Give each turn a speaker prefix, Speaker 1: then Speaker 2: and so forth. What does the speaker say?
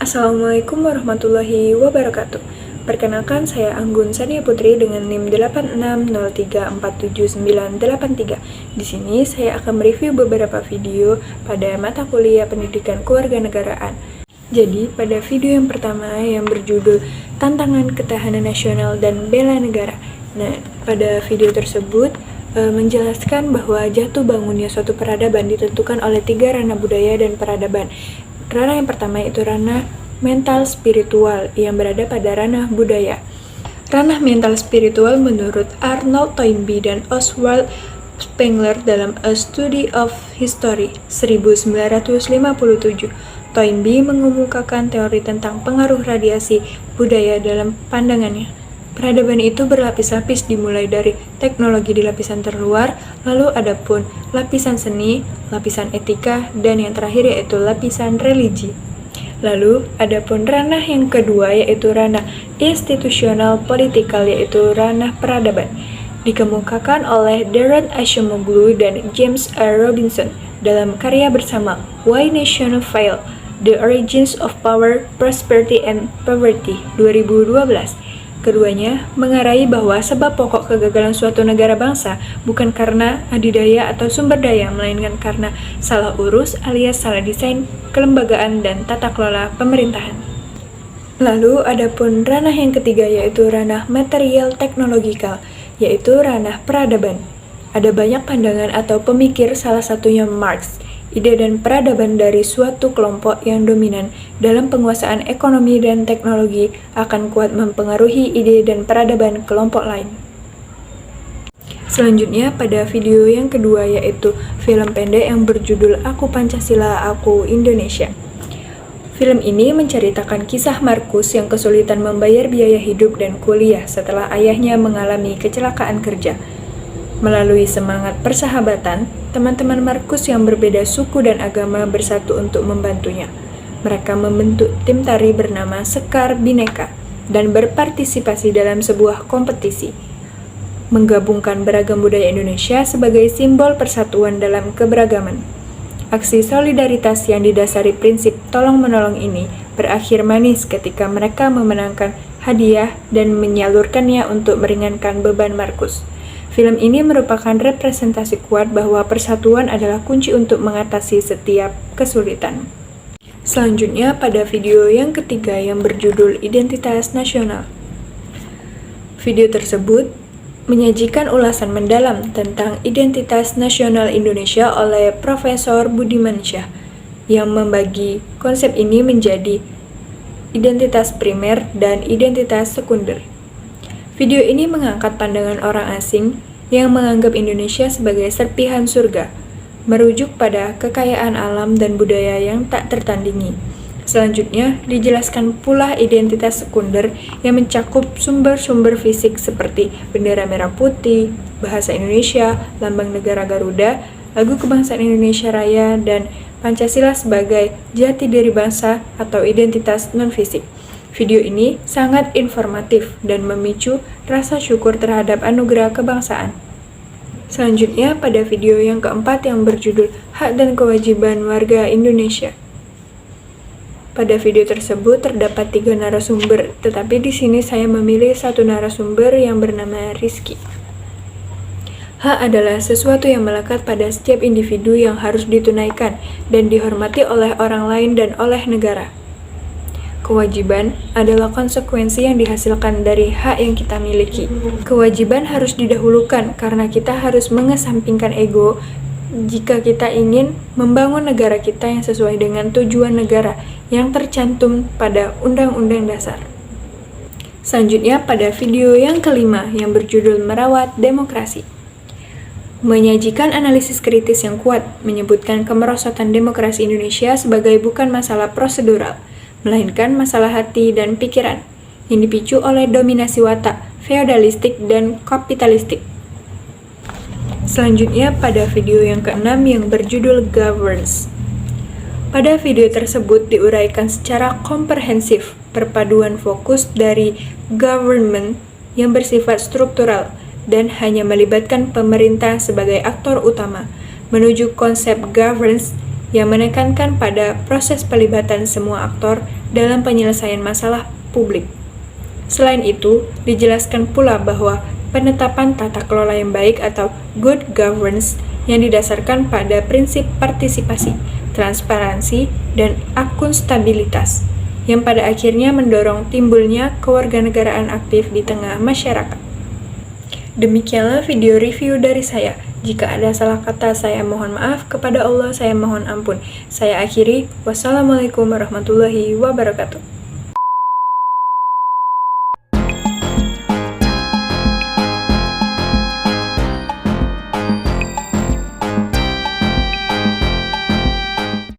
Speaker 1: Assalamualaikum warahmatullahi wabarakatuh. Perkenalkan, saya Anggun Sania Putri dengan NIM 8603477983. Di sini saya akan mereview beberapa video pada mata kuliah Pendidikan Kewarganegaraan. Jadi, pada video yang pertama yang berjudul Tantangan Ketahanan Nasional dan Bela Negara. Nah, pada video tersebut menjelaskan bahwa jatuh bangunnya suatu peradaban ditentukan oleh 3 ranah budaya dan peradaban. Ranah yang pertama itu ranah mental spiritual yang berada pada ranah budaya. Ranah mental spiritual menurut Arnold Toynbee dan Oswald Spengler dalam A Study of History 1957. Toynbee mengemukakan teori tentang pengaruh radiasi budaya dalam pandangannya. Peradaban itu berlapis-lapis dimulai dari teknologi di lapisan terluar, lalu ada pun lapisan seni, lapisan etika, dan yang terakhir yaitu lapisan religi. Lalu ada pun ranah yang kedua yaitu ranah institusional politikal yaitu ranah peradaban. Dikemukakan oleh Darren Acemoglu dan James A. Robinson dalam karya bersama Why Nations Fail: The Origins of Power, Prosperity, and Poverty 2012. Keduanya mengarai bahwa sebab pokok kegagalan suatu negara bangsa bukan karena adidaya atau sumber daya, melainkan karena salah urus alias salah desain kelembagaan dan tata kelola pemerintahan. Lalu ada pun ranah yang ketiga yaitu ranah material teknologikal, yaitu ranah peradaban. Ada banyak pandangan atau pemikir, salah satunya Marx. Ide dan peradaban dari suatu kelompok yang dominan dalam penguasaan ekonomi dan teknologi akan kuat mempengaruhi ide dan peradaban kelompok lain. Selanjutnya pada video yang kedua yaitu film pendek yang berjudul Aku Pancasila, Aku Indonesia. Film ini menceritakan kisah Markus yang kesulitan membayar biaya hidup dan kuliah setelah ayahnya mengalami kecelakaan kerja. Melalui semangat persahabatan, teman-teman Markus yang berbeda suku dan agama bersatu untuk membantunya. Mereka membentuk tim tari bernama Sekar Bhinneka dan berpartisipasi dalam sebuah kompetisi, menggabungkan beragam budaya Indonesia sebagai simbol persatuan dalam keberagaman. Aksi solidaritas yang didasari prinsip tolong-menolong ini berakhir manis ketika mereka memenangkan hadiah dan menyalurkannya untuk meringankan beban Markus. Film ini merupakan representasi kuat bahwa persatuan adalah kunci untuk mengatasi setiap kesulitan. Selanjutnya pada video yang ketiga yang berjudul Identitas Nasional. Video tersebut menyajikan ulasan mendalam tentang identitas nasional Indonesia oleh Profesor Budimansyah yang membagi konsep ini menjadi identitas primer dan identitas sekunder. Video ini mengangkat pandangan orang asing yang menganggap Indonesia sebagai serpihan surga, merujuk pada kekayaan alam dan budaya yang tak tertandingi. Selanjutnya, dijelaskan pula identitas sekunder yang mencakup sumber-sumber fisik seperti bendera merah putih, bahasa Indonesia, lambang negara Garuda, lagu kebangsaan Indonesia Raya, dan Pancasila sebagai jati diri bangsa atau identitas non-fisik. Video ini sangat informatif dan memicu rasa syukur terhadap anugerah kebangsaan. Selanjutnya pada video yang keempat yang berjudul Hak dan Kewajiban Warga Indonesia. Pada video tersebut terdapat 3 narasumber, tetapi di sini saya memilih satu narasumber yang bernama Rizky. Hak adalah sesuatu yang melekat pada setiap individu yang harus ditunaikan dan dihormati oleh orang lain dan oleh negara. Kewajiban adalah konsekuensi yang dihasilkan dari hak yang kita miliki. Kewajiban harus didahulukan karena kita harus mengesampingkan ego jika kita ingin membangun negara kita yang sesuai dengan tujuan negara yang tercantum pada Undang-Undang Dasar. Selanjutnya pada video yang kelima yang berjudul Merawat Demokrasi. Menyajikan analisis kritis yang kuat, menyebutkan kemerosotan demokrasi Indonesia sebagai bukan masalah prosedural, melainkan masalah hati dan pikiran yang dipicu oleh dominasi watak, feodalistik, dan kapitalistik. Selanjutnya pada video yang keenam yang berjudul Governance. Pada video tersebut diuraikan secara komprehensif perpaduan fokus dari government yang bersifat struktural dan hanya melibatkan pemerintah sebagai aktor utama menuju konsep governance yang menekankan pada proses pelibatan semua aktor dalam penyelesaian masalah publik. Selain itu, dijelaskan pula bahwa penetapan tata kelola yang baik atau good governance yang didasarkan pada prinsip partisipasi, transparansi, dan akuntabilitas, yang pada akhirnya mendorong timbulnya kewarganegaraan aktif di tengah masyarakat. Demikianlah video review dari saya. Jika ada salah kata, saya mohon maaf. Kepada Allah, saya mohon ampun. Saya akhiri. Wassalamualaikum warahmatullahi wabarakatuh.